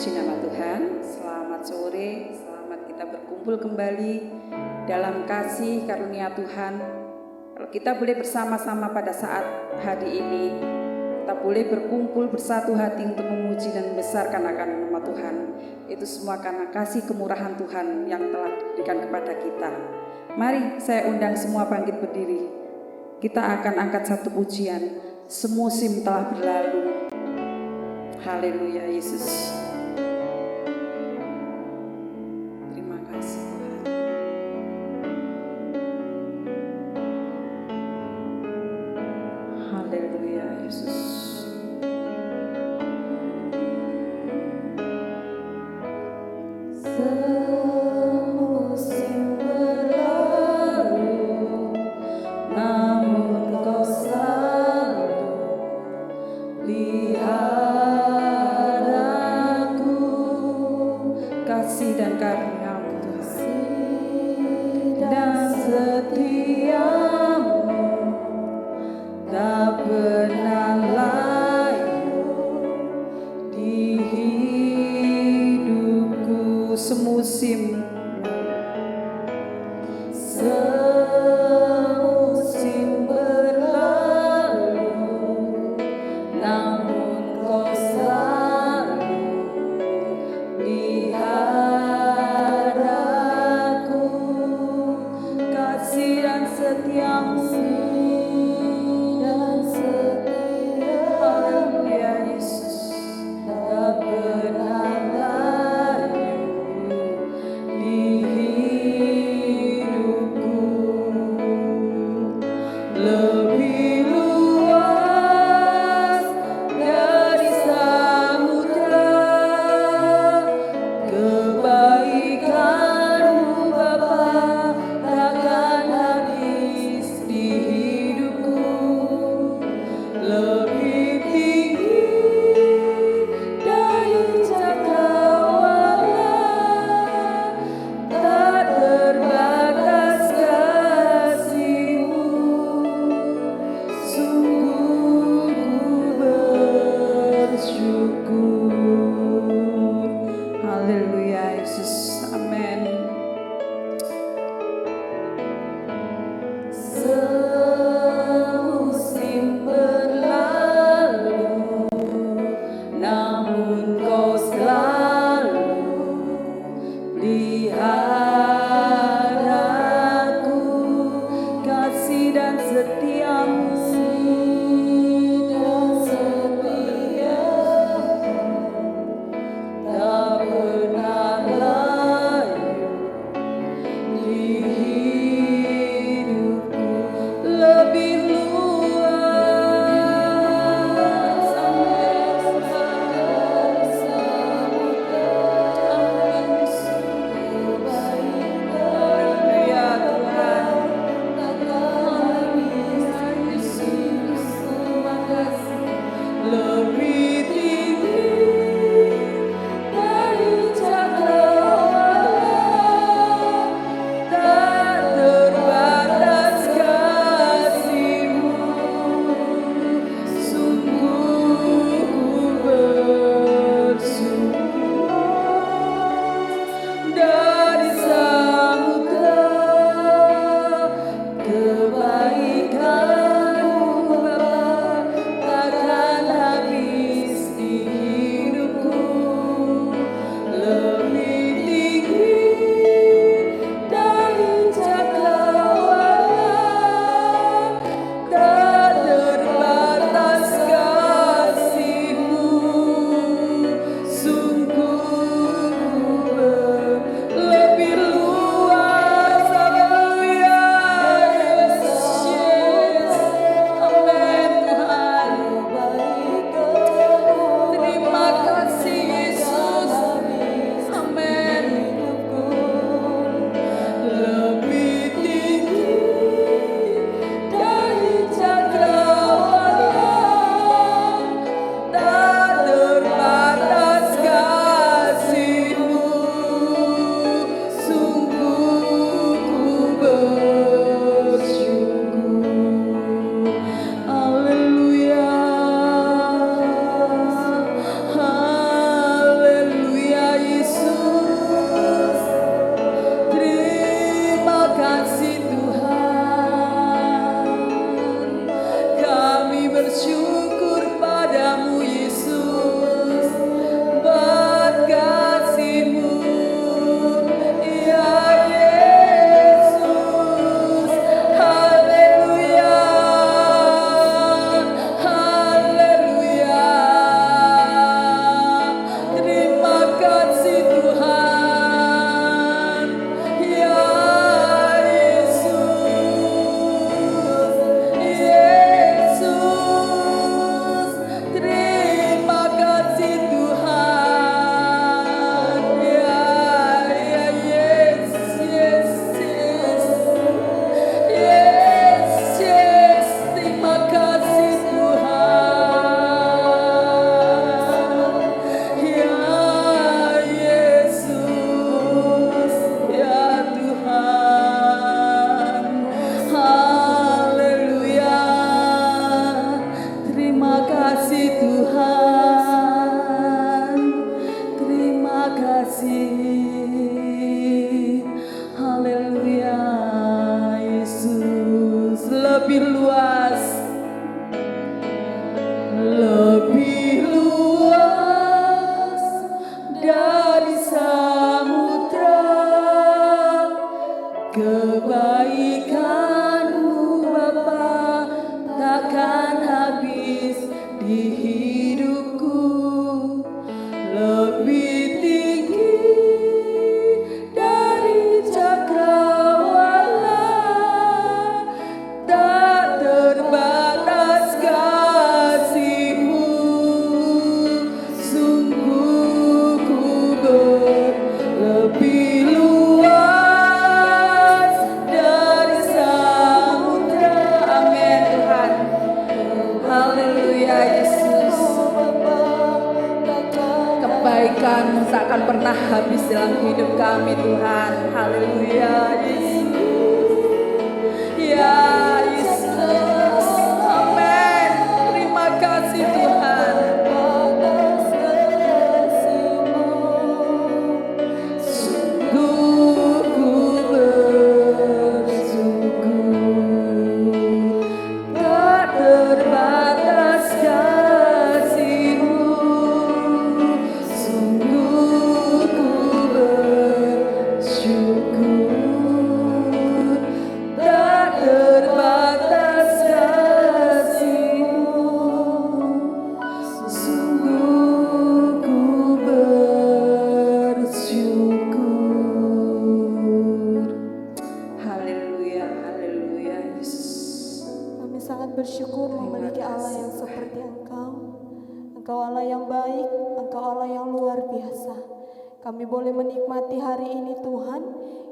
Puji nama Tuhan, selamat sore, selamat kita berkumpul kembali dalam kasih karunia Tuhan. Kalau kita boleh bersama-sama pada saat hari ini, kita boleh berkumpul bersatu hati untuk memuji dan membesarkan akan nama Tuhan. Itu semua karena kasih kemurahan Tuhan yang telah diberikan kepada kita. Mari saya undang semua bangkit berdiri. Kita akan angkat satu pujian, semusim telah berlalu. Haleluya Yesus. Terima kasih Tuhan. Haleluya Yesus. Semusim berlalu, namun Kau selalu lihat aku. Kasih dan karunia-Mu Tuhan, dan setiamu tak pernah layu di hidupku. Semusim kebaikan-Mu tak akan pernah habis dalam hidup kami Tuhan. Haleluya Yesus. Ya Yesus. Amin. Terima kasih Tuhan. Sungguh ku bersyukur, tak terbatas kasih-Mu. Sungguh ku bersyukur, tak terbatas kasih-Mu. Sungguh ku bersyukur. Haleluya, haleluya Yesus. Kami sangat bersyukur memiliki Allah yang seperti Engkau. Engkau Allah yang baik, Engkau Allah yang luar biasa. Kami boleh menikmati hari ini Tuhan,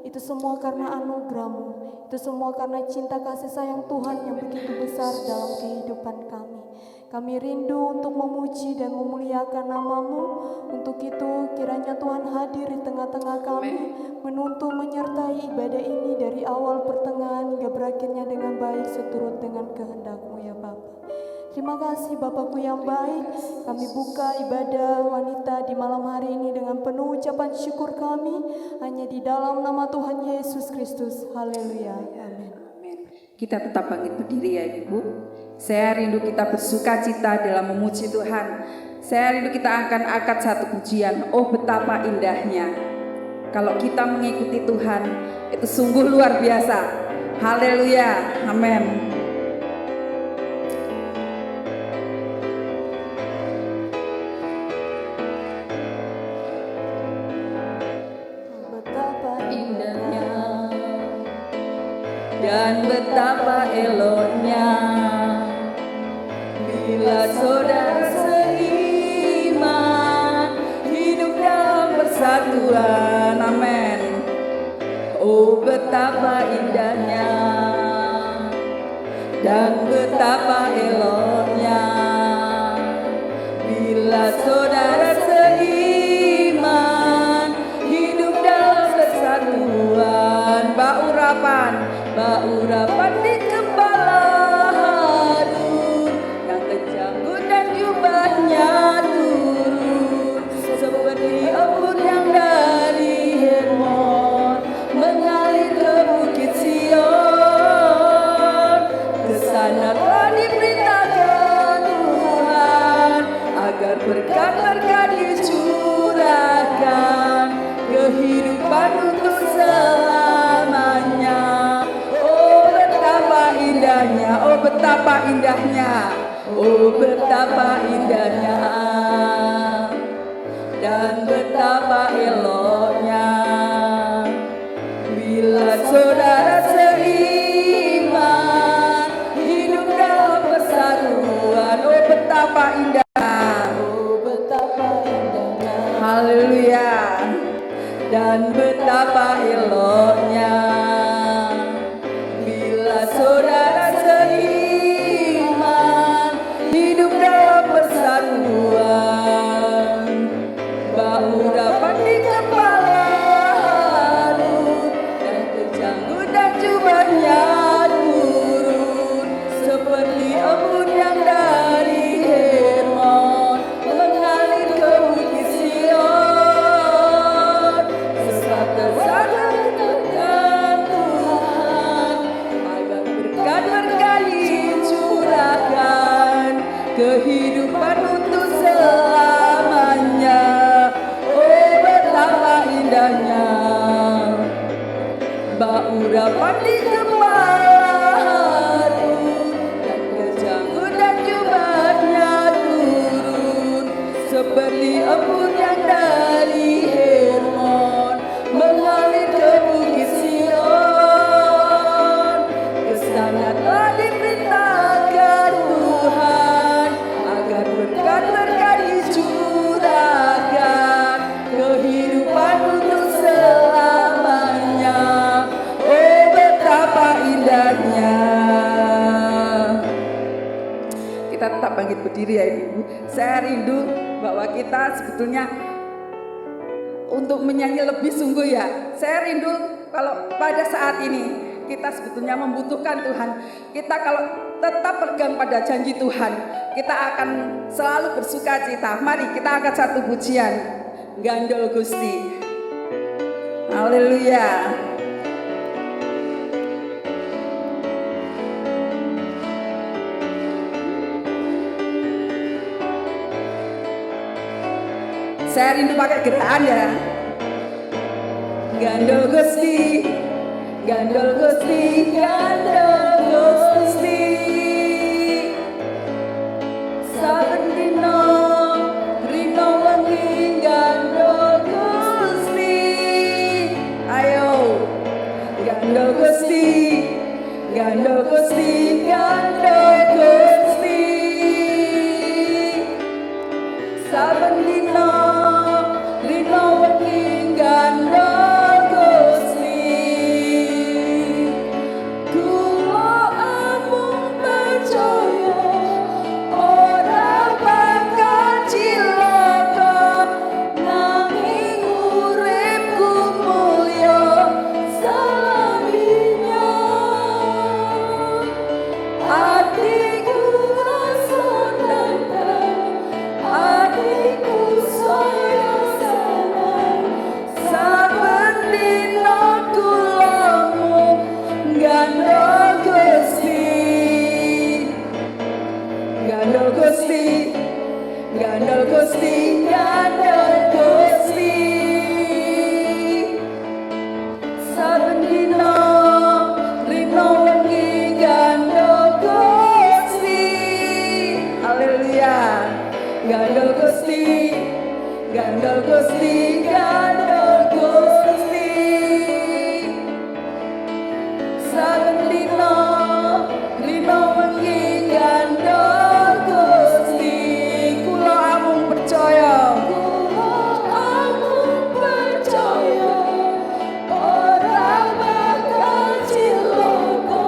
itu semua karena anugerah-Mu, itu semua karena cinta kasih sayang Tuhan yang begitu besar dalam kehidupan kami. Kami rindu untuk memuji dan memuliakan nama-Mu. Untuk itu kiranya Tuhan hadir di tengah-tengah kami, menuntun menyertai ibadah ini dari awal pertengahan hingga berakhirnya dengan baik seturut dengan kehendak-Mu ya Bapa. Terima kasih Bapakku yang baik. Kami buka ibadah wanita di malam hari ini dengan penuh ucapan syukur kami hanya di dalam nama Tuhan Yesus Kristus. Haleluya. Amin. Kita tetap bangkit berdiri ya Ibu. Saya rindu kita bersuka cita dalam memuji Tuhan. Saya rindu kita akan angkat satu pujian. Oh betapa indahnya. Kalau kita mengikuti Tuhan, itu sungguh luar biasa. Haleluya. Amin. Dan betapa eloknya bila saudara seiman hidup dalam persatuan. Amin. Oh betapa indahnya dan betapa eloknya bila saudara seiman hidup dalam persatuan. Baurapan di kepala Harun, yang kejanggut dan jubahnya turun seperti embun yang dari Hermon mengalir ke bukit Sion. Kesana telah diperintahkan Tuhan agar berkat-berkat dicurahkan, kehidupan untuk selamanya. Oh betapa indahnya, oh betapa indahnya, dan betapa eloknya bila saudara seiman hidup dalam persatuan. Oh betapa indahnya, oh betapa indahnya, haleluya, dan betapa eloknya bila saudara seiman hidup dalam persatuan. Baurapan di kepala Harun, dan kejanggut dan jubahnya turun seperti embun yang dari Hermon mengalir ke bukit Sion. Sesat-sesat dengan Tuhan agar berkat-berkat dicurahkan, kehidupan untuk selamanya. Oh betapa indahnya baurapan di kepala Harun, dan kejanggut dan jubahnya turun seperti embun yang dari Hermon mengalir ke bukit Sion. Kesana telah diperintahkan Tuhan agar berkat-berkat dicurahkan, kehidupan untuk selamanya. Oh betapa indahnya. Kita tetap bangkit berdiri ya Ibu. Saya rindu bahwa kita sebetulnya untuk menyanyi lebih sungguh ya. Saya rindu kalau pada saat ini kita sebetulnya membutuhkan Tuhan. Kita kalau tetap pegang pada janji Tuhan, kita akan selalu bersuka cita. Mari kita angkat satu pujian, Gandol Gusti. Haleluya. Saya rindu pakai gerakan ya. Gandol Gusti, Gandol Gusti, Gandol Gusti. Saben dino rino wengi Gandol Gusti. Ayo, Gandol Gusti, Gandol Gusti, Gandol Gusti. Saben dino rino wengi Gandol Gusti. Kula amung percaya ora bakal cilaka, nanging uripku mulya salaminya. Hatiku rasa nentang, hatiku saya senang. Saben dina kula mung Gandol Gusti, Gandol Gusti, Gandol Gusti, Gandol Gusti. Saben dina rino wengi Gandol Gusti. Haleluya. Gandol Gusti, Gandol Gusti, Gandol Gusti. Saben dina rino wengi Gandol Gusti. Kula amung percaya, kula amung percaya ora bakal cilaka,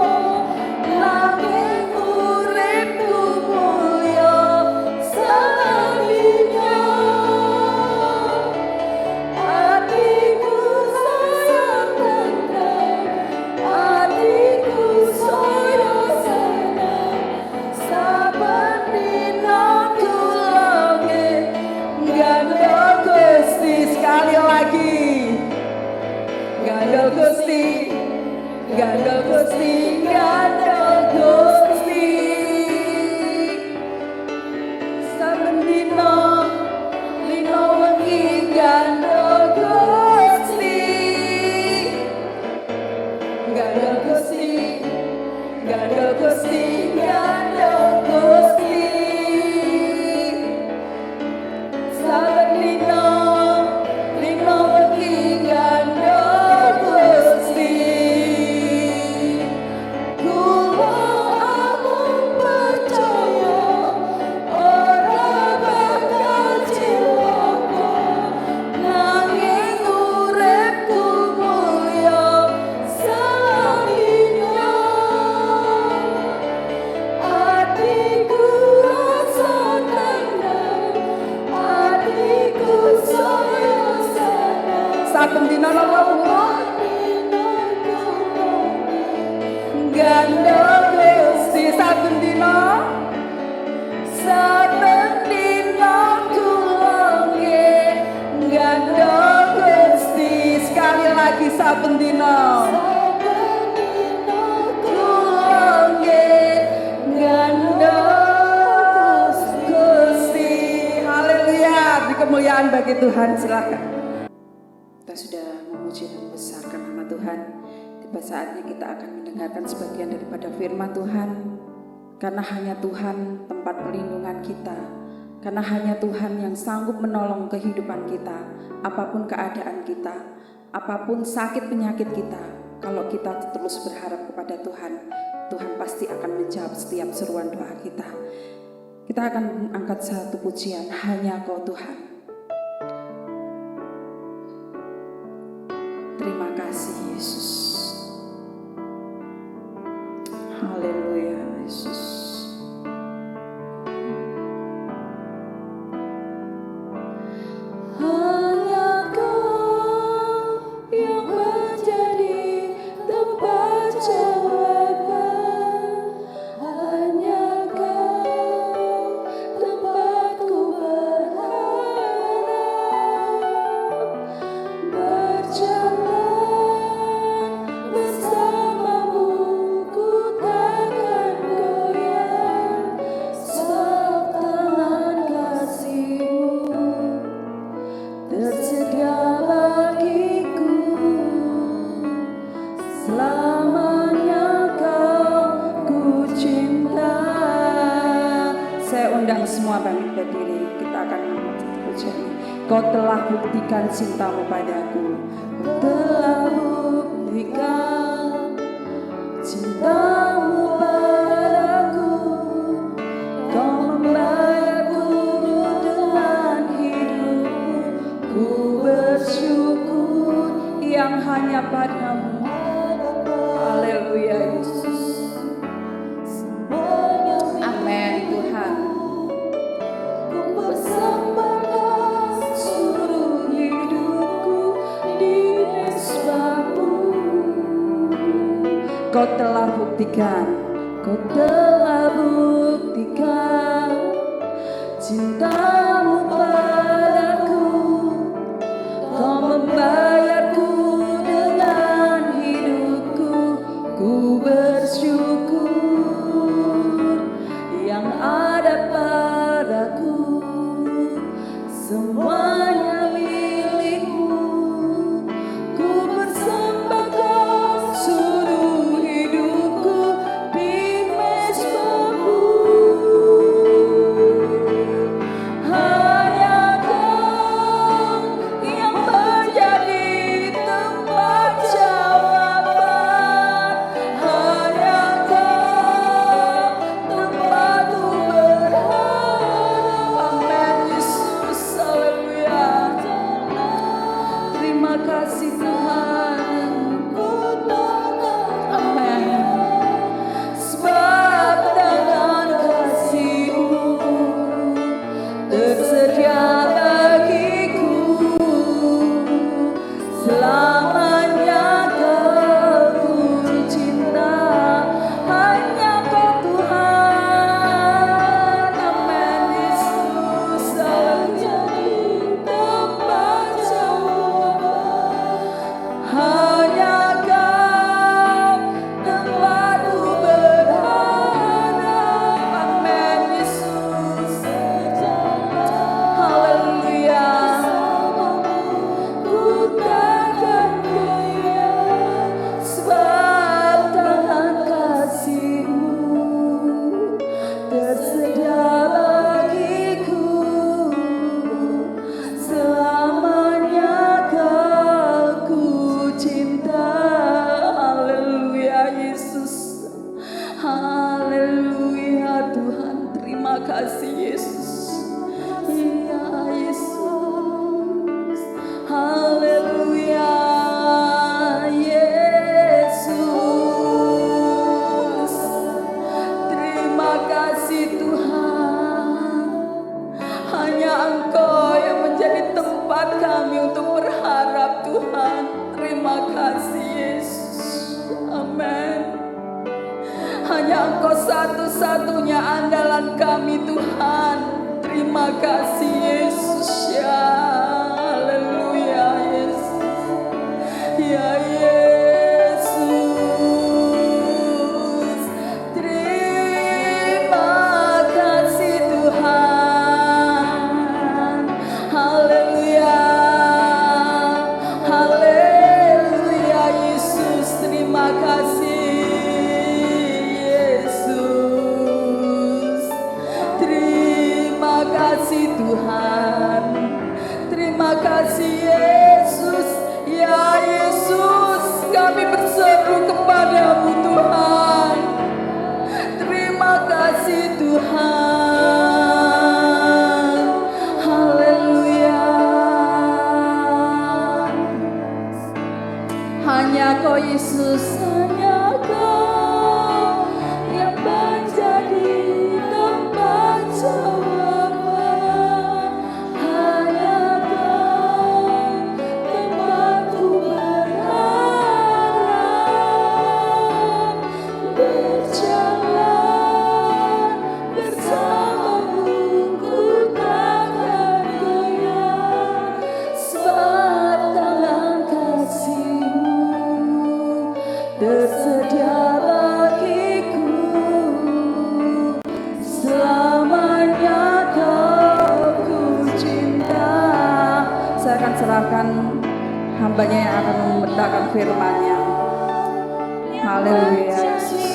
nanging uripku mulya salaminya. Hatiku sayang tentram, hatiku saya senang. Saben dina kula Gandol Gusti. Sekali lagi, Gandol Gusti, Gandol Gusti, Gandol Gusti. Saben dina rino wengi Gandol Gusti, Gandol Gusti, Gandol Gusti, Gandol Gusti. Saben dina rino wengi Gandol Gusti. Kula amung percaya ora bakal cilaka, nanging uripku mulya salaminya. Hatiku rasa tenang, hatiku saya senang. Saben dina napa Gandol Gusti. Saben dina, saben dina kula Gandol Gusti. Sekali lagi, saben dina kula Gandol Gusti. Haleluya. Beri kemuliaan bagi Tuhan. Silakan. Kita sudah memuji dan membesarkan nama Tuhan. Tiba saatnya kita akan mendengarkan sebagian daripada firman Tuhan. Karena hanya Tuhan tempat perlindungan kita. Karena hanya Tuhan yang sanggup menolong kehidupan kita. Apapun keadaan kita, apapun sakit penyakit kita, kalau kita terus berharap kepada Tuhan, Tuhan pasti akan menjawab setiap seruan doa kita. Kita akan angkat satu pujian, Hanya Kau Tuhan. Terima kasih Yesus. Haleluya Yesus. Hanya Kau Kau telah buktikan cintamu padaku. Kau telah buktikan cintamu padaku. Kau membayarku dengan hidupmu. Ku bersyukur yang hanya padamu. Haleluya Yesus. Amin Tuhan. Ku persembahkan seluruh hidupku di mesbahmu. Kau telah buktikan, kau telah buktikan cintamu padaku. Kau membayarku dengan hidupku. Ku bersyukur yang ada padaku, semuanya milikmu. Ku persembahkan seluruh hidupku di mesbahmu. Hanya Kau yang menjadi tempat jawaban. Hanya Kau tempatku berharap. Amin Yesus, haleluya. Terima kasih Tuhan. Amin. Sebab dengan kasih-Mu tersedia bagiku, selamanya Kau cinta. Hanya Kau Tuhan. Amin Yesus, haleluya. Tempat jawaban. Hanya Kau tempatku berharap. Amin Yesus, haleluya. Ku takkan goyah, sebab tangan kasih-Mu tersedia bagiku, selamanya Kau ku cinta. Haleluya Yesus, haleluya Tuhan. Terima kasih Yesus. Iya Yesus, haleluya Yesus. Terima kasih Tuhan. Hanya Engkau yang menjadi tempat kami untuk berharap Tuhan. Terima kasih Yesus. Amin. Hanya Engkau satu-satunya andalan kami Tuhan. Terima kasih Yesus ya. Haleluya Yesus. Ya Yesus. Terima kasih Tuhan. Haleluya. Haleluya Yesus. Terima kasih Yesus. Terima kasih Tuhan. Terima kasih Yesus. Ya Yesus, kami berseru kepadamu Tuhan. Terima kasih Tuhan. Haleluya. Hanya Kau Yesus, hanya Kau yang menjadi tempat jawaban. Hanya Kau tempatku berharap. Berjalan bersamamu ku takkan goyah, sebab tangan kasih-Mu tersedia bagiku, selamanya Kau ku cinta. Saya akan serahkan hambanya yang akan memberitakan firman-Nya. Haleluya Yesus.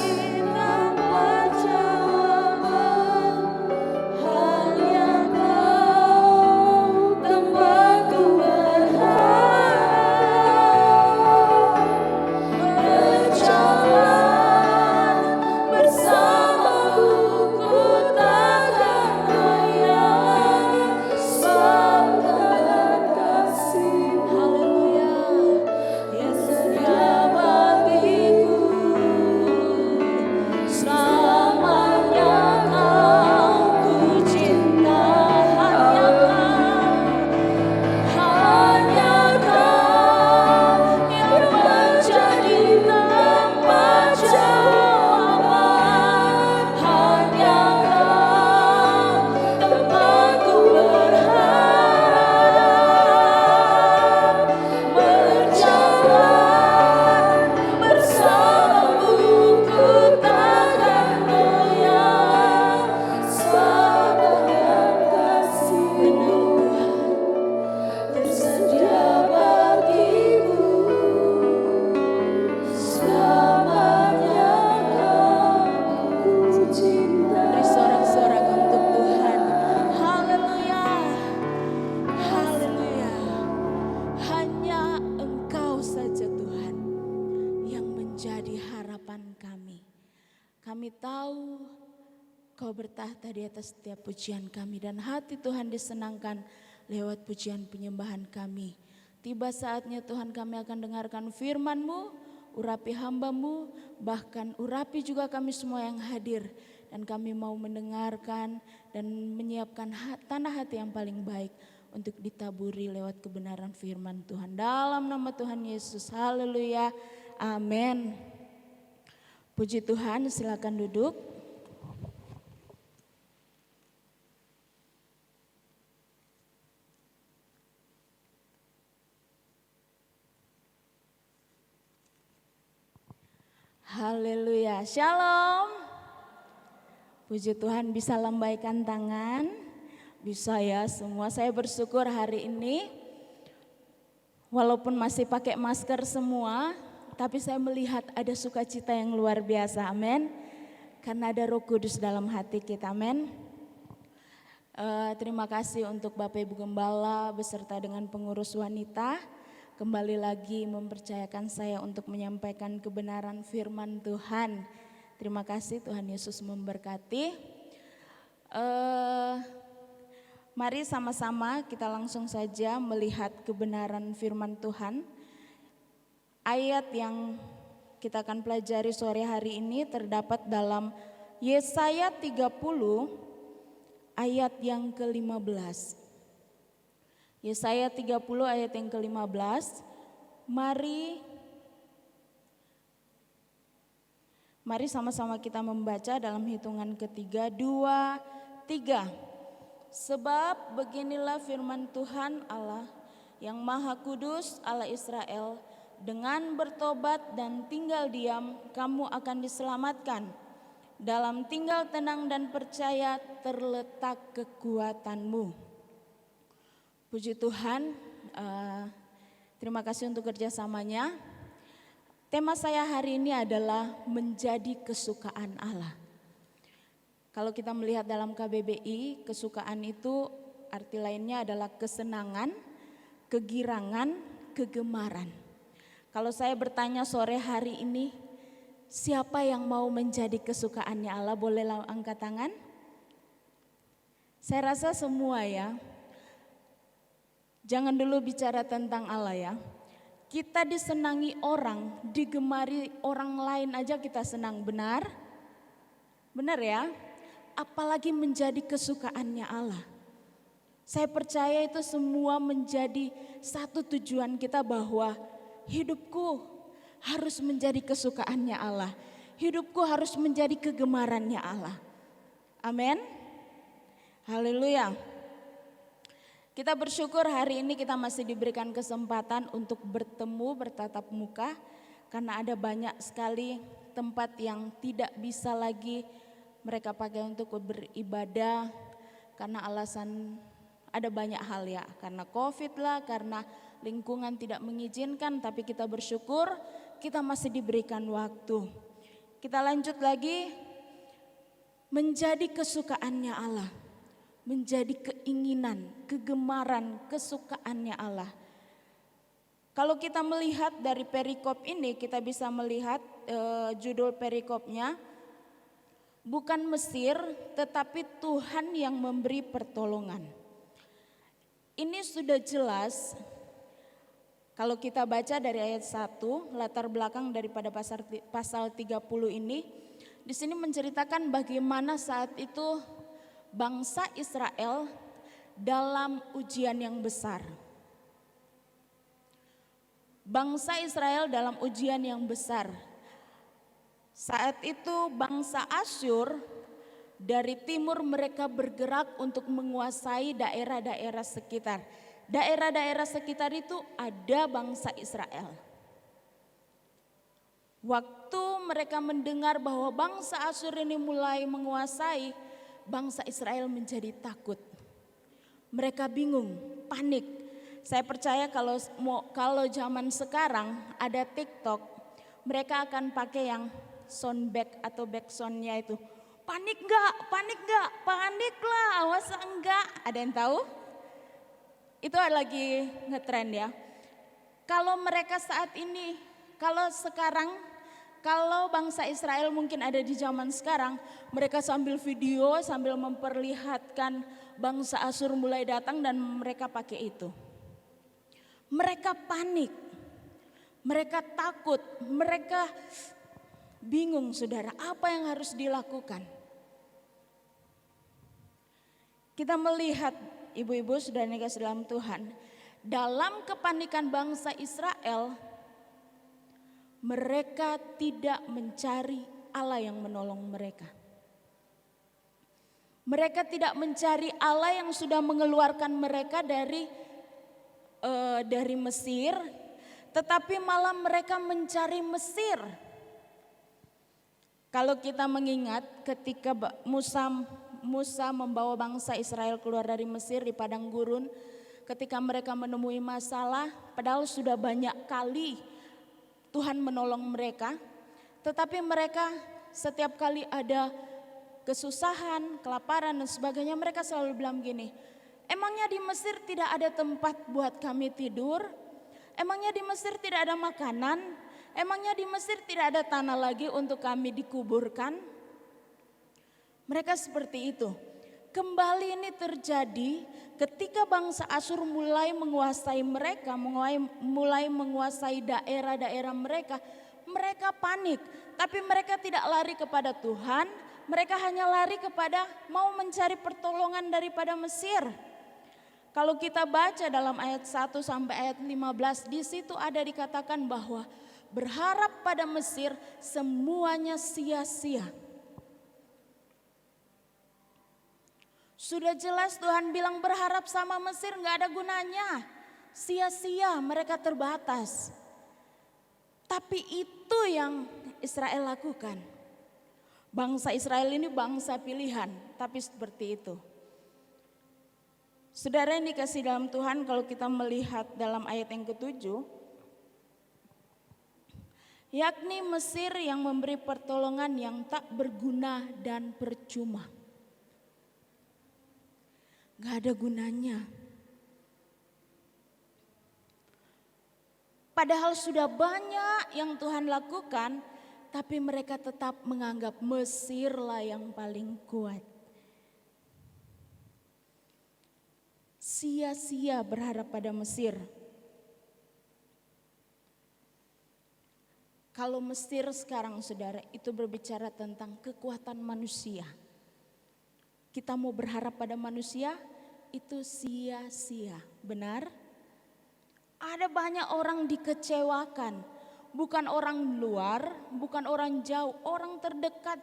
Hanya Kau tempat Tuhan kami. Kami tahu Kau bertahta di atas setiap pujian kami dan hati Tuhan disenangkan lewat pujian penyembahan kami. Tiba saatnya Tuhan kami akan dengarkan firman-Mu, urapi hamba-Mu, bahkan urapi juga kami semua yang hadir. Dan kami mau mendengarkan dan menyiapkan tanah hati yang paling baik untuk ditaburi lewat kebenaran firman Tuhan. Dalam nama Tuhan Yesus, haleluya, amin. Puji Tuhan, silakan duduk. Haleluya, shalom. Puji Tuhan, bisa lambaikan tangan. Bisa ya semua, saya bersyukur hari ini. Walaupun masih pakai masker semua, tapi saya melihat ada sukacita yang luar biasa, amin. Karena ada Roh Kudus dalam hati kita, amin. Terima kasih untuk Bapak Ibu Gembala beserta dengan pengurus wanita. Kembali lagi mempercayakan saya untuk menyampaikan kebenaran firman Tuhan. Terima kasih, Tuhan Yesus memberkati. Mari sama-sama kita langsung saja melihat kebenaran firman Tuhan. Ayat yang kita akan pelajari sore hari ini terdapat dalam Yesaya 30 ayat yang ke-15. Yesaya 30 ayat yang ke-15. Mari sama-sama kita membaca dalam hitungan ketiga, 2, 3. Sebab beginilah firman Tuhan Allah yang Maha Kudus, Allah Israel, dengan bertobat dan tinggal diam kamu akan diselamatkan. Dalam tinggal tenang dan percaya terletak kekuatanmu. Puji Tuhan, terima kasih untuk kerjasamanya. Tema saya hari ini adalah menjadi kesukaan Allah. Kalau kita melihat dalam KBBI, kesukaan itu arti lainnya adalah kesenangan, kegirangan, kegemaran. Kalau saya bertanya sore hari ini, siapa yang mau menjadi kesukaannya Allah? Boleh angkat tangan? Saya rasa semua ya. Jangan dulu bicara tentang Allah ya. Kita disenangi orang, digemari orang lain aja kita senang, benar? Benar ya? Apalagi menjadi kesukaannya Allah. Saya percaya itu semua menjadi satu tujuan kita bahwa hidupku harus menjadi kesukaannya Allah. Hidupku harus menjadi kegemarannya Allah. Amin. Haleluya. Kita bersyukur hari ini kita masih diberikan kesempatan untuk bertemu, bertatap muka. Karena ada banyak sekali tempat yang tidak bisa lagi mereka pakai untuk beribadah. Karena alasan ada banyak hal ya. Karena COVID lah, karena lingkungan tidak mengizinkan. Tapi kita bersyukur kita masih diberikan waktu. Kita lanjut lagi, menjadi kesukaannya Allah. Menjadi keinginan, kegemaran, kesukaannya Allah. Kalau kita melihat dari perikop ini, kita bisa melihat judul perikopnya, bukan Mesir tetapi Tuhan yang memberi pertolongan. Ini sudah jelas kalau kita baca dari ayat 1, latar belakang daripada pasal 30 ini, di sini menceritakan bagaimana saat itu bangsa Israel dalam ujian yang besar. Bangsa Israel dalam ujian yang besar. Saat itu bangsa Asyur dari timur mereka bergerak untuk menguasai daerah-daerah sekitar. Daerah-daerah sekitar itu ada bangsa Israel. Waktu mereka mendengar bahwa bangsa Asyur ini mulai menguasai, bangsa Israel menjadi takut. Mereka bingung, panik. Saya percaya kalau zaman sekarang ada TikTok, mereka akan pakai yang soundback atau backsoundnya itu. Panik enggak? Panik enggak? Panik lah, awas enggak. Ada yang tahu? Itu lagi ngetrend ya. Kalau mereka saat ini, kalau sekarang kalau bangsa Israel mungkin ada di zaman sekarang, mereka sambil video, sambil memperlihatkan bangsa Asyur mulai datang dan mereka pakai itu. Mereka panik, mereka takut, mereka bingung saudara, apa yang harus dilakukan. Kita melihat ibu-ibu saudara yang kasih dalam Tuhan, dalam kepanikan bangsa Israel, mereka tidak mencari Allah yang menolong mereka. Mereka tidak mencari Allah yang sudah mengeluarkan mereka dari Mesir, tetapi malah mereka mencari Mesir. Kalau kita mengingat ketika Musa membawa bangsa Israel keluar dari Mesir di padang gurun, ketika mereka menemui masalah, padahal sudah banyak kali Tuhan menolong mereka, tetapi mereka setiap kali ada kesusahan, kelaparan dan sebagainya, mereka selalu bilang gini, emangnya di Mesir tidak ada tempat buat kami tidur? Emangnya di Mesir tidak ada makanan? Emangnya di Mesir tidak ada tanah lagi untuk kami dikuburkan? Mereka seperti itu. Kembali ini terjadi ketika bangsa Asyur mulai menguasai mereka, mulai menguasai daerah-daerah mereka. Mereka panik, tapi mereka tidak lari kepada Tuhan, mereka hanya lari kepada mau mencari pertolongan daripada Mesir. Kalau kita baca dalam ayat 1 sampai ayat 15, di situ ada dikatakan bahwa berharap pada Mesir semuanya sia-sia. Sudah jelas Tuhan bilang berharap sama Mesir gak ada gunanya. Sia-sia, mereka terbatas. Tapi itu yang Israel lakukan. Bangsa Israel ini bangsa pilihan, tapi seperti itu. Saudara yang dikasih dalam Tuhan, kalau kita melihat dalam ayat yang ke-7, yakni Mesir yang memberi pertolongan yang tak berguna dan percuma. Gak ada gunanya. Padahal sudah banyak yang Tuhan lakukan, tapi mereka tetap menganggap Mesir lah yang paling kuat. Sia-sia berharap pada Mesir. Kalau Mesir sekarang saudara itu berbicara tentang kekuatan manusia. Kita mau berharap pada manusia itu sia-sia, benar? Ada banyak orang dikecewakan, bukan orang luar, bukan orang jauh, orang terdekat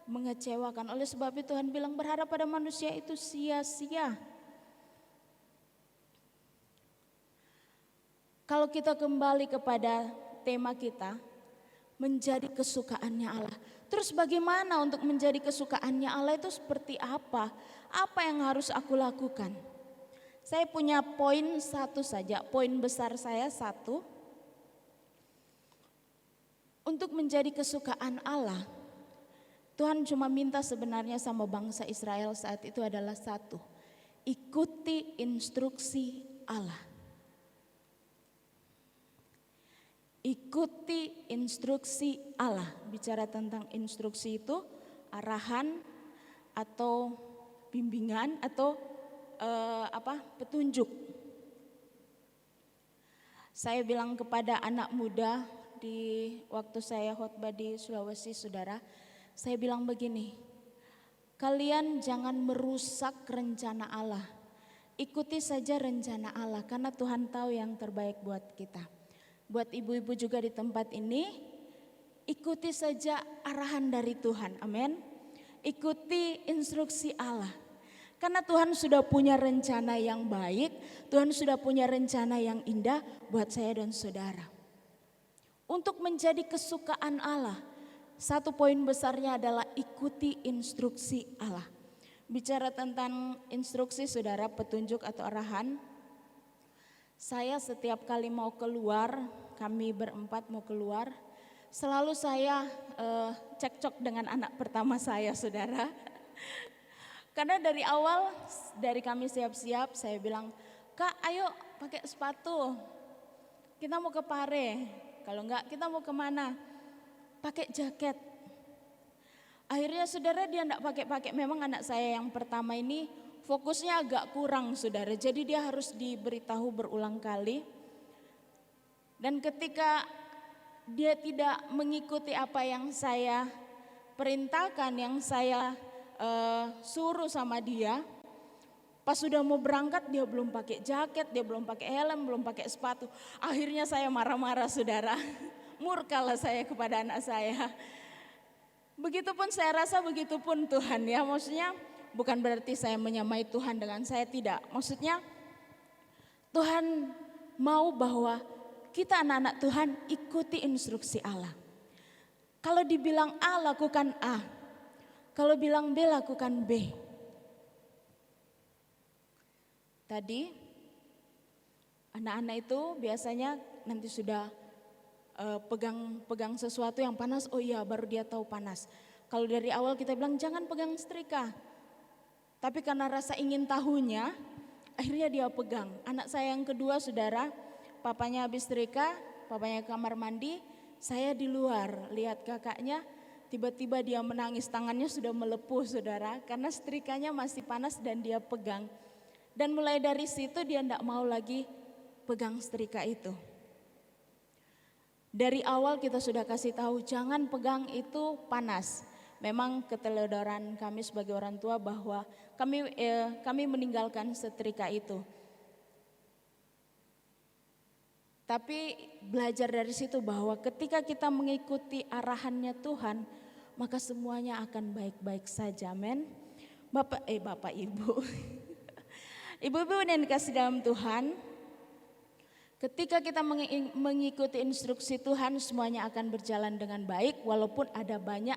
mengecewakan. Oleh sebab itu Tuhan bilang berharap pada manusia itu sia-sia. Kalau kita kembali kepada tema kita, menjadi kesukaannya Allah. Terus bagaimana untuk menjadi kesukaannya Allah itu seperti apa? Apa yang harus aku lakukan? Saya punya poin satu saja, poin besar saya satu. Untuk menjadi kesukaan Allah, Tuhan cuma minta sebenarnya sama bangsa Israel saat itu adalah satu. Ikuti instruksi Allah. Ikuti instruksi Allah. Bicara tentang instruksi itu arahan atau bimbingan atau petunjuk. Saya bilang kepada anak muda di waktu saya khotbah di Sulawesi, saudara, saya bilang begini, kalian jangan merusak rencana Allah. Ikuti saja rencana Allah karena Tuhan tahu yang terbaik buat kita. Buat ibu-ibu juga di tempat ini, ikuti saja arahan dari Tuhan, amin. Ikuti instruksi Allah. Karena Tuhan sudah punya rencana yang baik, Tuhan sudah punya rencana yang indah buat saya dan saudara. Untuk menjadi kesukaan Allah, satu poin besarnya adalah ikuti instruksi Allah. Bicara tentang instruksi saudara, petunjuk atau arahan, saya setiap kali mau keluar, kami berempat mau keluar, selalu saya cekcok dengan anak pertama saya, saudara. Karena dari awal, dari kami siap-siap, saya bilang, Kak ayo pakai sepatu, kita mau ke Pare, kalau enggak kita mau kemana. pakai jaket. Akhirnya saudara dia enggak pakai-pakai. Memang anak saya yang pertama ini fokusnya agak kurang saudara. Jadi dia harus diberitahu berulang kali. Dan ketika dia tidak mengikuti apa yang saya perintahkan, yang saya suruh sama dia, pas sudah mau berangkat dia belum pakai jaket, dia belum pakai helm, belum pakai sepatu. Akhirnya saya marah-marah saudara, murkalah saya kepada anak saya. Begitupun saya rasa begitupun Tuhan ya, maksudnya bukan berarti saya menyamai Tuhan dengan saya, tidak. Maksudnya Tuhan mau bahwa kita anak-anak Tuhan ikuti instruksi Allah. Kalau dibilang A lakukan A, kalau bilang B lakukan B. Tadi anak-anak itu biasanya nanti sudah pegang sesuatu yang panas, oh iya baru dia tahu panas. Kalau dari awal kita bilang jangan pegang setrika, tapi karena rasa ingin tahunya, akhirnya dia pegang. Anak saya yang kedua saudara, papanya habis setrika, papanya kamar mandi, saya di luar lihat kakaknya, tiba-tiba dia menangis, tangannya sudah melepuh saudara, karena setrikanya masih panas dan dia pegang. Dan mulai dari situ dia tidak mau lagi pegang setrika itu. Dari awal kita sudah kasih tahu jangan pegang itu panas. Memang keteledoran kami sebagai orang tua bahwa kami meninggalkan setrika itu. Tapi belajar dari situ bahwa ketika kita mengikuti arahannya Tuhan, maka semuanya akan baik-baik saja. Amin. Bapak Ibu. Ibu-ibu yang dikasih dalam Tuhan, ketika kita mengikuti instruksi Tuhan, semuanya akan berjalan dengan baik walaupun ada banyak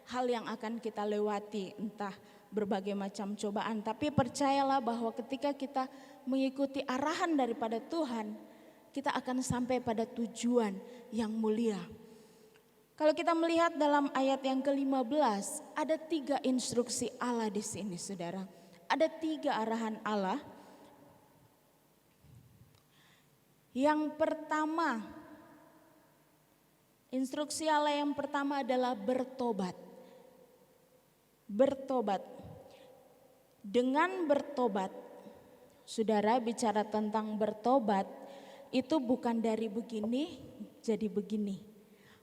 hal yang akan kita lewati, entah berbagai macam cobaan. Tapi percayalah bahwa ketika kita mengikuti arahan daripada Tuhan, kita akan sampai pada tujuan yang mulia. Kalau kita melihat dalam ayat yang ke-15, ada 3 instruksi Allah di sini saudara. Ada 3 arahan Allah. Yang pertama, instruksi Allah yang pertama adalah bertobat. Bertobat. Dengan bertobat, saudara bicara tentang bertobat, itu bukan dari begini jadi begini.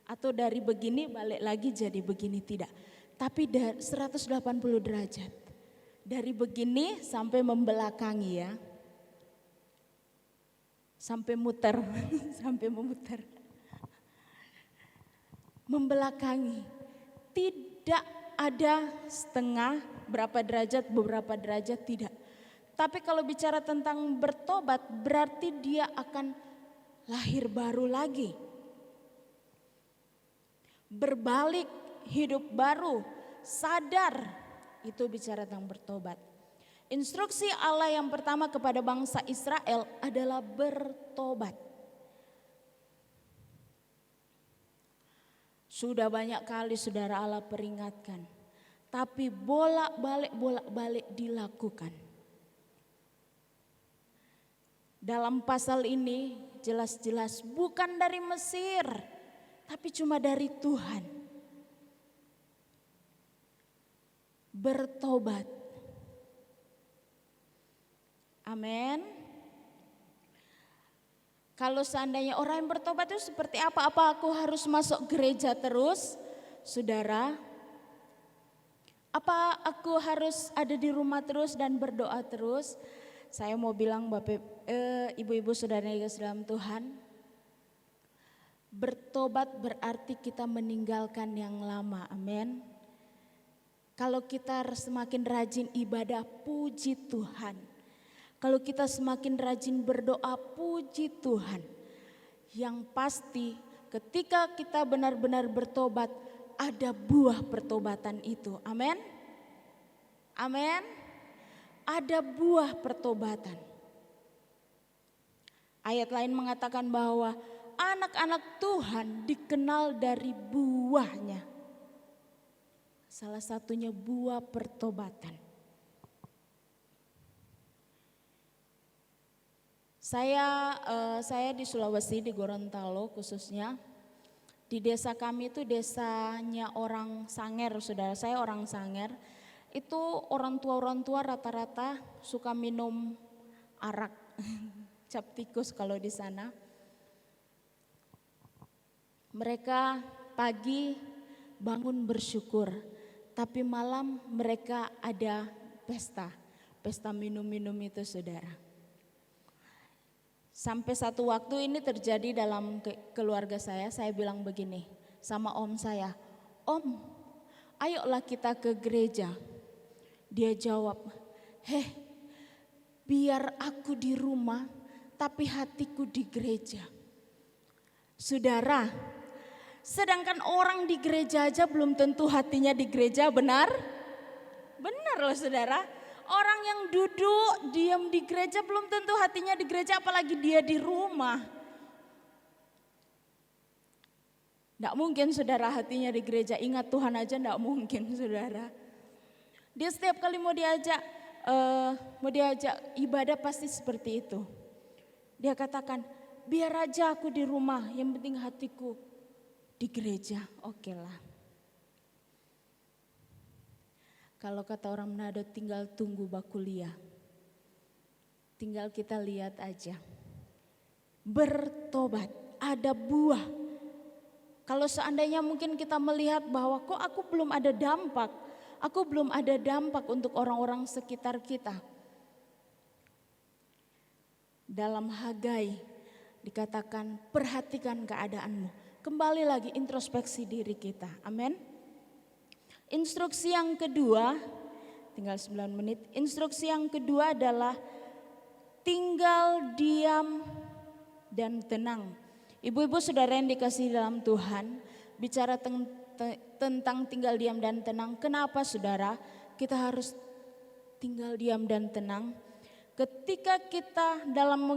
Atau dari begini balik lagi jadi begini, tidak. Tapi 180 derajat. Dari begini sampai membelakangi ya. Sampai muter, sampai memutar. Membelakangi. Tidak ada setengah, berapa derajat, beberapa derajat, tidak. Tapi kalau bicara tentang bertobat, berarti dia akan lahir baru lagi. Berbalik, hidup baru, sadar. Itu bicara tentang bertobat. Instruksi Allah yang pertama kepada bangsa Israel adalah bertobat. Sudah banyak kali saudara Allah peringatkan. Tapi bolak-balik dilakukan. Dalam pasal ini jelas-jelas bukan dari Mesir, tapi cuma dari Tuhan. Bertobat. Amin. Kalau seandainya orang yang bertobat itu seperti apa? Apa aku harus masuk gereja terus, saudara? Apa aku harus ada di rumah terus dan berdoa terus? Saya mau bilang Bapak, ibu-ibu saudara yang dikasih dalam Tuhan, bertobat berarti kita meninggalkan yang lama. Amin. Kalau kita semakin rajin ibadah, puji Tuhan. Kalau kita semakin rajin berdoa, puji Tuhan. Yang pasti ketika kita benar-benar bertobat, ada buah pertobatan itu. Amin. Amin. Ada buah pertobatan. Ayat lain mengatakan bahwa anak-anak Tuhan dikenal dari buahnya. Salah satunya buah pertobatan. Saya di Sulawesi, di Gorontalo khususnya. Di desa kami itu desanya orang Sanger, saudara saya orang Sanger. Itu orang tua rata-rata suka minum arak, cap tikus kalau di sana. Mereka pagi bangun bersyukur, tapi malam mereka ada pesta minum-minum itu saudara. Sampai satu waktu ini terjadi dalam keluarga saya bilang begini sama om saya, "Om, ayolah kita ke gereja." Dia jawab, biar aku di rumah tapi hatiku di gereja." Saudara, sedangkan orang di gereja aja belum tentu hatinya di gereja, benar? Benar loh saudara. Orang yang duduk diam di gereja belum tentu hatinya di gereja, apalagi dia di rumah. Tidak mungkin saudara hatinya di gereja, ingat Tuhan aja tidak mungkin saudara. Dia setiap kali mau diajak ibadah pasti seperti itu. Dia katakan, biar aja aku di rumah, yang penting hatiku di gereja. Oke lah. Kalau kata orang Manado, tinggal tunggu bakulia. Tinggal kita lihat aja. Bertobat, ada buah. Kalau seandainya mungkin kita melihat bahwa kok aku belum ada dampak. Aku belum ada dampak untuk orang-orang sekitar kita. Dalam Hagai dikatakan perhatikan keadaanmu. Kembali lagi introspeksi diri kita. Amin. Instruksi yang kedua, tinggal 9 menit. Instruksi yang kedua adalah tinggal diam dan tenang. Ibu-ibu saudara yang dikasihi dalam Tuhan, bicara tentang tinggal diam dan tenang. Kenapa saudara kita harus tinggal diam dan tenang? Ketika kita dalam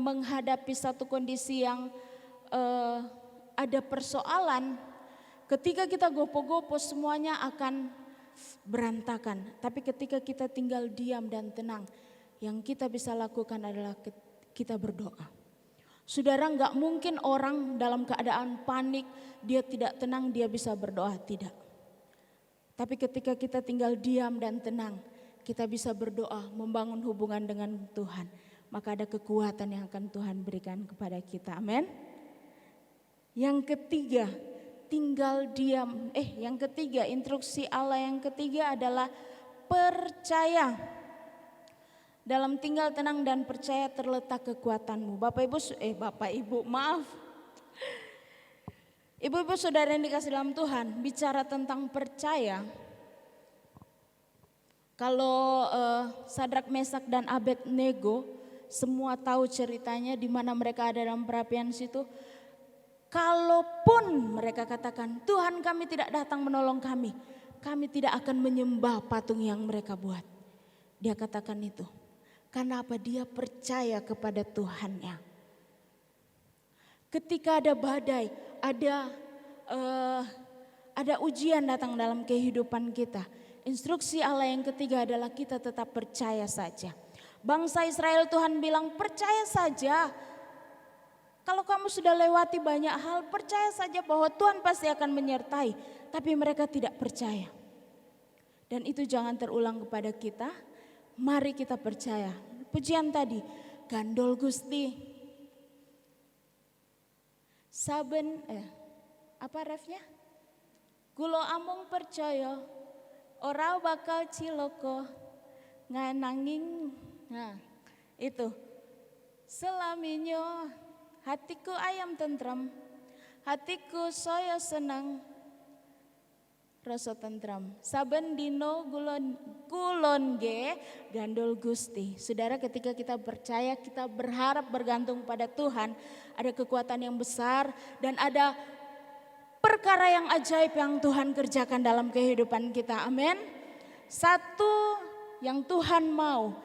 menghadapi satu kondisi yang ada persoalan, ketika kita gopoh-gopoh semuanya akan berantakan. Tapi ketika kita tinggal diam dan tenang, yang kita bisa lakukan adalah kita berdoa. Saudara, nggak mungkin orang dalam keadaan panik, dia tidak tenang, dia bisa berdoa, tidak. Tapi ketika kita tinggal diam dan tenang, kita bisa berdoa, membangun hubungan dengan Tuhan. Maka ada kekuatan yang akan Tuhan berikan kepada kita, amin. Yang ketiga, instruksi Allah yang ketiga adalah percaya. Dalam tinggal tenang dan percaya terletak kekuatanmu. Ibu-ibu saudara yang dikasih dalam Tuhan, bicara tentang percaya. Kalau Sadrak, Mesak dan Abednego semua tahu ceritanya di mana mereka ada dalam perapian situ. Kalaupun mereka katakan, Tuhan kami tidak datang menolong kami tidak akan menyembah patung yang mereka buat. Dia katakan itu. Karena apa? Dia percaya kepada Tuhannya. Ketika ada badai, ada ujian datang dalam kehidupan kita. Instruksi Allah yang ketiga adalah kita tetap percaya saja. Bangsa Israel Tuhan bilang percaya saja. Kalau kamu sudah lewati banyak hal, percaya saja bahwa Tuhan pasti akan menyertai. Tapi mereka tidak percaya. Dan itu jangan terulang kepada kita. Mari kita percaya. Pujian tadi, gandol Gusti. Saben, apa refnya? Kulo amung percaya, ora bakal ciloko, ngananging. Nah, itu. Selaminyo, hatiku ayam tentrem, hatiku saya senang. Rasa tentram. Saben dino kulon ge gandol Gusti. Saudara, ketika kita percaya, kita berharap bergantung pada Tuhan, ada kekuatan yang besar dan ada perkara yang ajaib yang Tuhan kerjakan dalam kehidupan kita. Amin. Satu yang Tuhan mau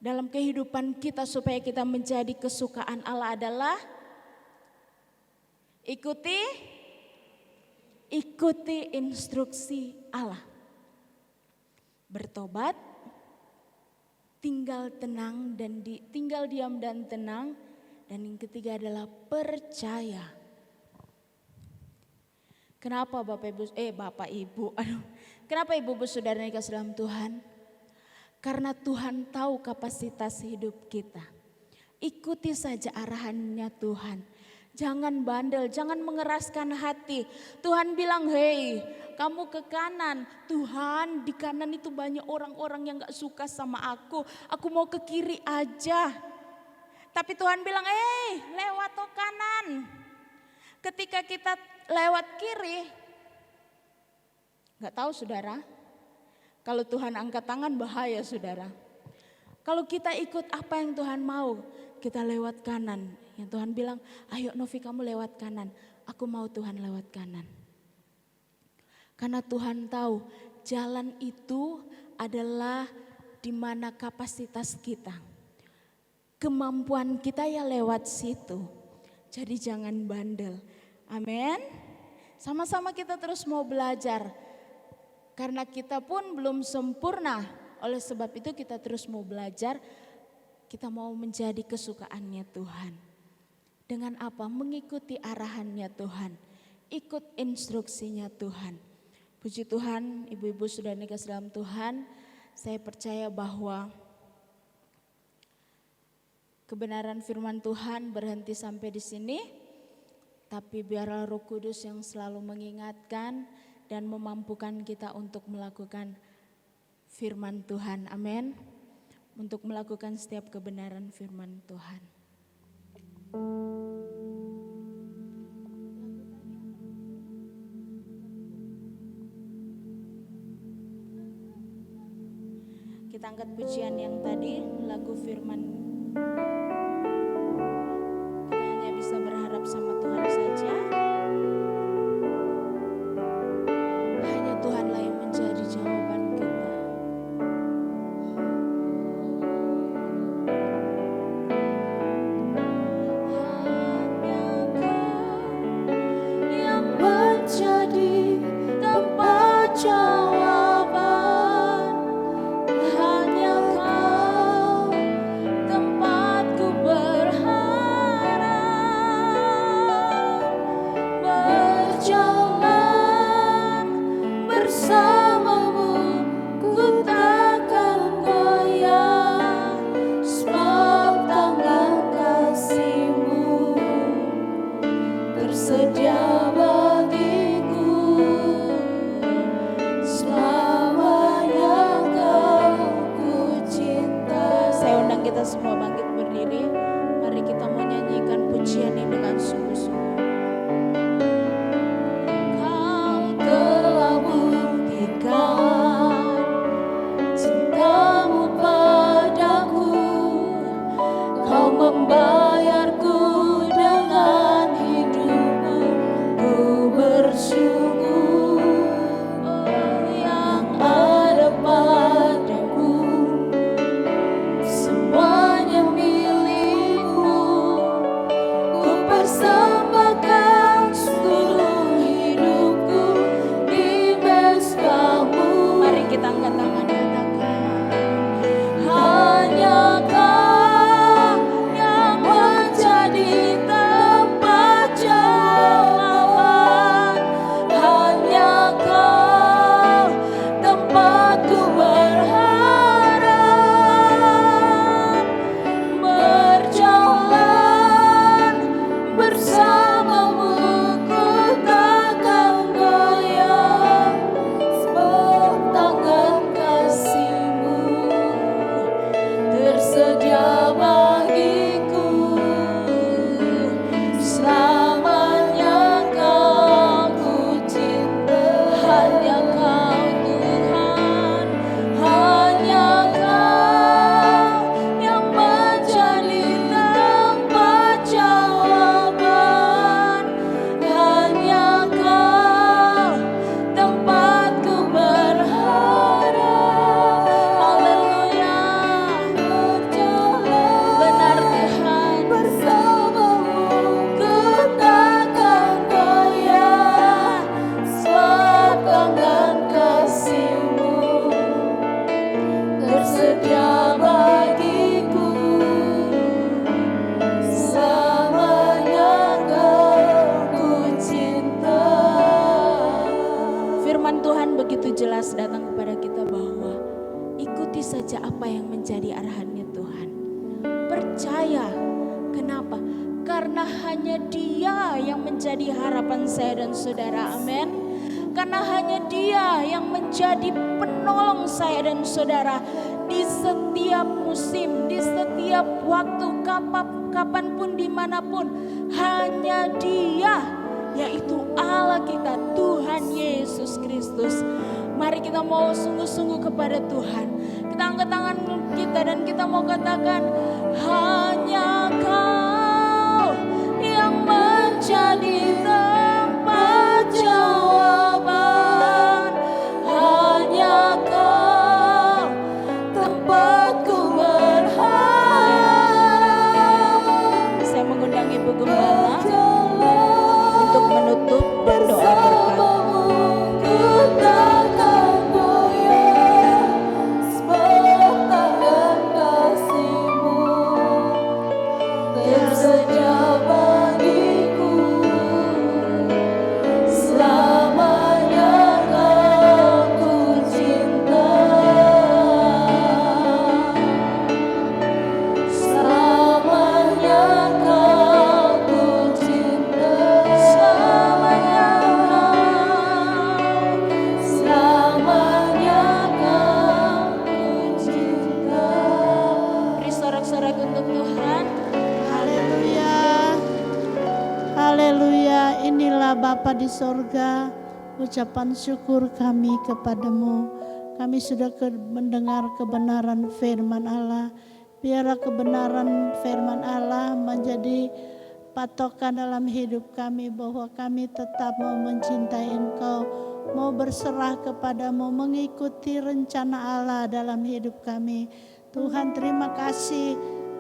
dalam kehidupan kita supaya kita menjadi kesukaan Allah adalah ikuti instruksi Allah. Bertobat, tinggal diam dan tenang, dan yang ketiga adalah percaya. Kenapa Bapak Ibu, kenapa Ibu Saudara yang dikasihi dalam Tuhan? Karena Tuhan tahu kapasitas hidup kita. Ikuti saja arahannya Tuhan. Jangan bandel, jangan mengeraskan hati. Tuhan bilang, hei kamu ke kanan. Tuhan, di kanan itu banyak orang-orang yang gak suka sama aku. Aku mau ke kiri aja. Tapi Tuhan bilang, lewat ke kanan. Ketika kita lewat kiri, gak tahu saudara, kalau Tuhan angkat tangan bahaya saudara. Kalau kita ikut apa yang Tuhan mau, kita lewat kanan. Yang Tuhan bilang, ayo Novi kamu lewat kanan. Aku mau Tuhan lewat kanan. Karena Tuhan tahu jalan itu adalah di mana kapasitas kita. Kemampuan kita ya lewat situ. Jadi jangan bandel. Amin. Sama-sama kita terus mau belajar. Karena kita pun belum sempurna. Oleh sebab itu kita terus mau belajar. Kita mau menjadi kesukaannya Tuhan. Dengan apa? Mengikuti arahannya Tuhan. Ikut instruksinya Tuhan. Puji Tuhan, ibu-ibu sudah nikah dalam Tuhan. Saya percaya bahwa kebenaran firman Tuhan berhenti sampai di sini. Tapi biarlah Roh Kudus yang selalu mengingatkan dan memampukan kita untuk melakukan firman Tuhan. Amin. Untuk melakukan setiap kebenaran firman Tuhan. Kita angkat pujian yang tadi, lagu firman. Kita hanya bisa berharap sama Tuhan saja. Hanya Tuhanlah yang menjadi jawaban kita. Menjadi tempat jawaban, hanya Kau tempatku berharap. Berjalan bersamamu, ku takkan goyah, sebab tangan kasih-Mu tersedia bagiku, selamanya Kau ku cinta. Saya undang kita semua bangkit berdiri. Mari kita mau nyanyikan pujian ini dengan sungguh-sungguh. Kau telah buktikan cinta-Mu padaku, Kau membayarku dengan hidup-Mu. Ku bersyukur yang ada padaku, semuanya milik-Mu. Ku persembahkan seluruh Kenapa? Karena hanya Dia yang menjadi harapan saya dan saudara. Amin. Karena hanya Dia yang menjadi penolong saya dan saudara di setiap musim, di setiap waktu, kapanpun, dimanapun. Hanya Dia, yaitu Allah kita, Tuhan Yesus Kristus. Mari kita mau sungguh-sungguh kepada Tuhan. Kita angkat tangan kita dan kita mau katakan, hanya Kau yang menjadi tempat jawaban. Hanya Kau tempatku berharap. Saya mengundang Ibu Gembala untuk menutup dan doa berkat. Bapa di sorga, ucapan syukur kami kepadamu. Kami sudah mendengar kebenaran firman Allah. Biarlah kebenaran firman Allah menjadi patokan dalam hidup kami, bahwa kami tetap mau mencintai Engkau, mau berserah kepadamu, mengikuti rencana Allah dalam hidup kami. Tuhan, terima kasih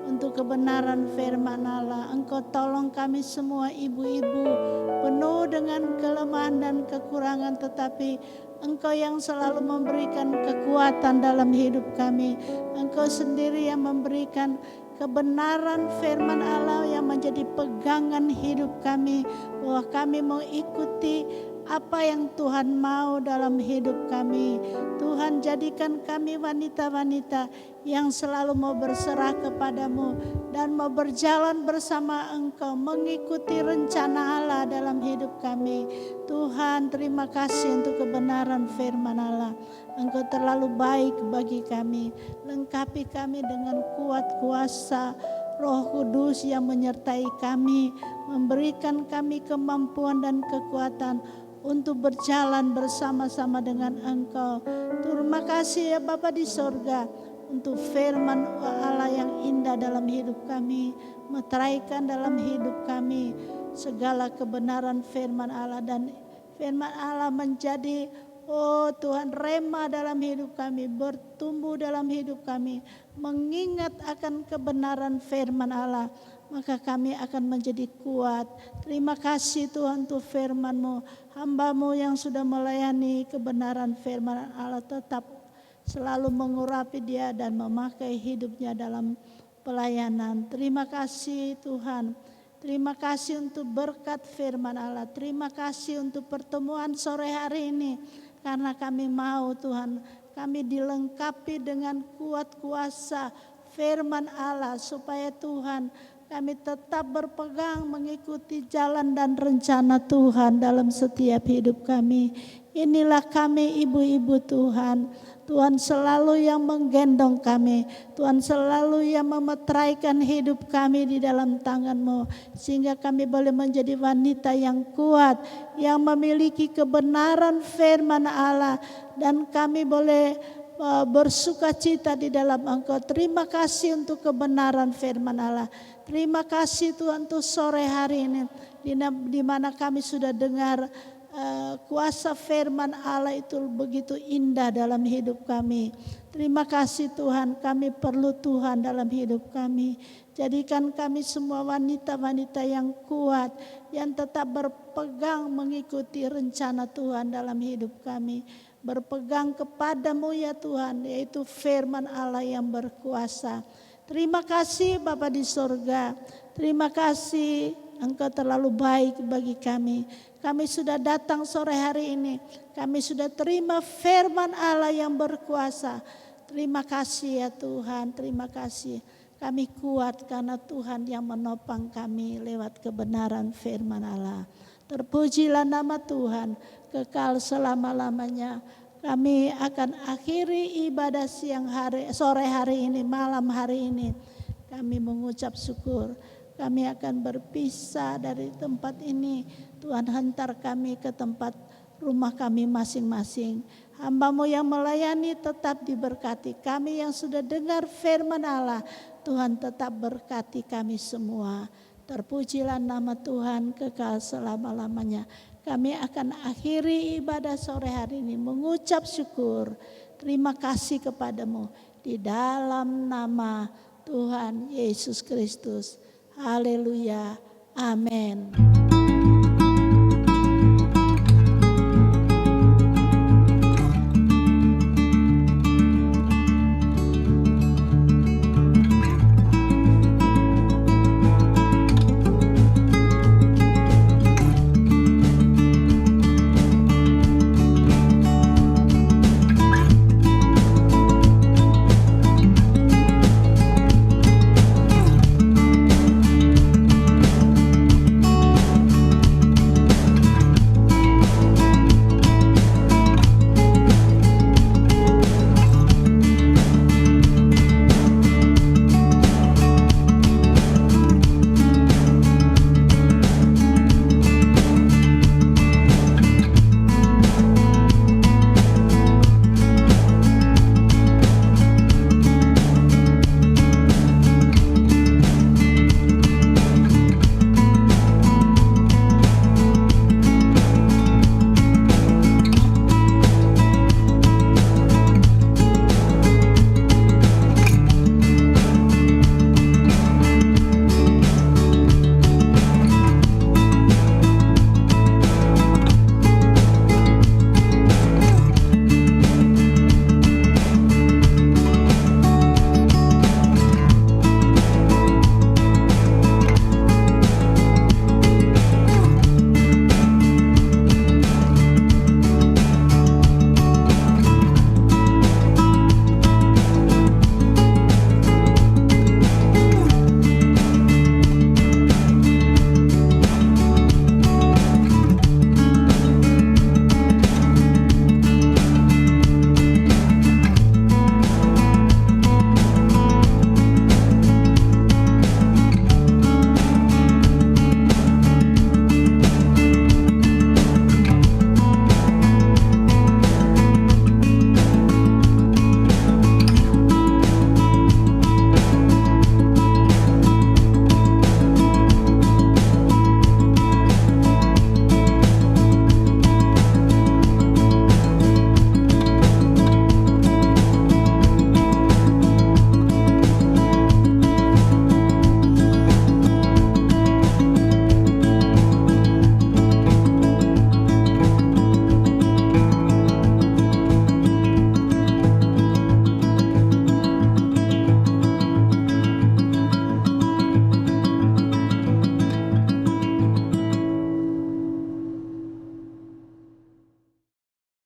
untuk kebenaran firman Allah. Engkau tolong kami semua ibu-ibu penuh dengan kelemahan dan kekurangan, tetapi Engkau yang selalu memberikan kekuatan dalam hidup kami. Engkau sendiri yang memberikan kebenaran firman Allah yang menjadi pegangan hidup kami, bahwa kami mau ikuti apa yang Tuhan mau dalam hidup kami. Tuhan, jadikan kami wanita-wanita yang selalu mau berserah kepadamu dan mau berjalan bersama Engkau, mengikuti rencana Allah dalam hidup kami. Tuhan, terima kasih untuk kebenaran firman Allah. Engkau terlalu baik bagi kami. Lengkapi kami dengan kuat kuasa Roh Kudus yang menyertai kami, memberikan kami kemampuan dan kekuatan untuk berjalan bersama-sama dengan Engkau. Terima kasih ya Bapa di sorga, untuk firman Allah yang indah dalam hidup kami, meteraikan dalam hidup kami segala kebenaran firman Allah, dan firman Allah menjadi Tuhan rema dalam hidup kami, bertumbuh dalam hidup kami, mengingat akan kebenaran firman Allah, maka kami akan menjadi kuat. Terima kasih Tuhan untuk firman-Mu. Hamba-Mu yang sudah melayani kebenaran firman Allah tetap selalu mengurapi dia dan memakai hidupnya dalam pelayanan. Terima kasih Tuhan. Terima kasih untuk berkat firman Allah. Terima kasih untuk pertemuan sore hari ini. Karena kami mau Tuhan, kami dilengkapi dengan kuat kuasa firman Allah, supaya Tuhan kami tetap berpegang mengikuti jalan dan rencana Tuhan dalam setiap hidup kami. Inilah kami ibu-ibu Tuhan. Tuhan selalu yang menggendong kami. Tuhan selalu yang memeteraikan hidup kami di dalam tangan-Mu. Sehingga kami boleh menjadi wanita yang kuat, yang memiliki kebenaran firman Allah. Dan kami boleh bersukacita di dalam Engkau. Terima kasih untuk kebenaran firman Allah. Terima kasih Tuhan untuk sore hari ini, di mana kami sudah dengar kuasa firman Allah itu begitu indah dalam hidup kami. Terima kasih Tuhan, kami perlu Tuhan dalam hidup kami. Jadikan kami semua wanita-wanita yang kuat, yang tetap berpegang mengikuti rencana Tuhan dalam hidup kami. Berpegang kepadamu ya Tuhan, yaitu firman Allah yang berkuasa. Terima kasih Bapa di sorga. Terima kasih, Engkau terlalu baik bagi kami. Kami sudah datang sore hari ini. Kami sudah terima firman Allah yang berkuasa. Terima kasih ya Tuhan, terima kasih. Kami kuat karena Tuhan yang menopang kami lewat kebenaran firman Allah. Terpujilah nama Tuhan kekal selama-lamanya. Kami akan akhiri ibadah sore hari ini, malam hari ini. Kami mengucap syukur. Kami akan berpisah dari tempat ini. Tuhan hantar kami ke tempat rumah kami masing-masing. Hamba-Mu yang melayani tetap diberkati. Kami yang sudah dengar firman Allah, Tuhan tetap berkati kami semua. Terpujilah nama Tuhan kekal selama-lamanya. Kami akan akhiri ibadah sore hari ini mengucap syukur. Terima kasih kepadamu di dalam nama Tuhan Yesus Kristus. Haleluya. Amin.